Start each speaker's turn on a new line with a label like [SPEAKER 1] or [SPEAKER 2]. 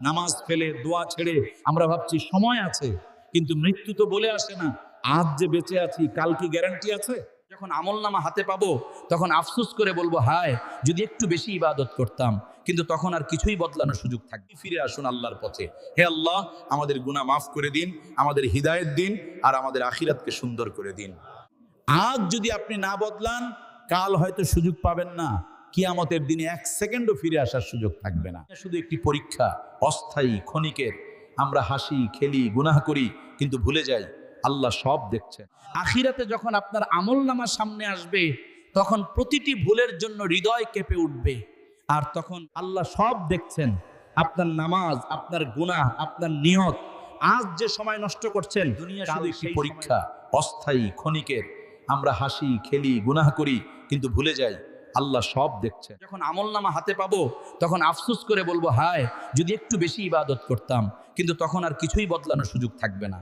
[SPEAKER 1] নামাজ ফেলে দোয়া ছেড়ে আমরা ভাবছি সময় আছে, কিন্তু মৃত্যু তো বলে আসে না। আজ যে বেঁচে আছি, কাল কি গ্যারান্টি আছে? যখন আমলনামা হাতে পাবো তখন আফসোস করে বলবো, হায় যদি একটু বেশি ইবাদত করতাম, কিন্তু তখন আর কিছুই বদলানোর সুযোগ থাকবে। ফিরে আসুন আল্লাহর পথে। হে আল্লাহ, আমাদের গুনাহ মাফ করে দিন, আমাদের হিদায়াত দিন, আর আমাদের আখিরাতকে সুন্দর করে দিন। আজ যদি আপনি না বদলান, কাল হয়তো সুযোগ পাবেন না। কিয়ামতের দিনে 1 সেকেন্ডও ফিরে আসার সুযোগ থাকবে না। শুধু একটি পরীক্ষা, অস্থায়ী, ক্ষণিকের। আমরা হাসি খেলি, গুনাহ করি, কিন্তু ভুলে যাই আল্লাহ সব দেখছেন। আখিরাতে যখন আপনার আমলনামা সামনে আসবে, তখন প্রতিটি ভুলের জন্য হৃদয় কেঁপে উঠবে। আর তখন আল্লাহ সব দেখছেন, আপনার নামাজ, আপনার গুনাহ, আপনার নিয়ত। আজ যে সময় নষ্ট করছেন, দুনিয়া শুধু একটি পরীক্ষা, অস্থায়ী, ক্ষণিকের। আমরা হাসি খেলি, গুনাহ করি, কিন্তু ভুলে যাই আল্লাহ সব দেখছেন। যখন আমলনামা হাতে পাবো তখন আফসোস করে বলবো, হায় যদি একটু বেশি ইবাদত করতাম, কিন্তু তখন আর কিছুই বদলানোর সুযোগ থাকবে না।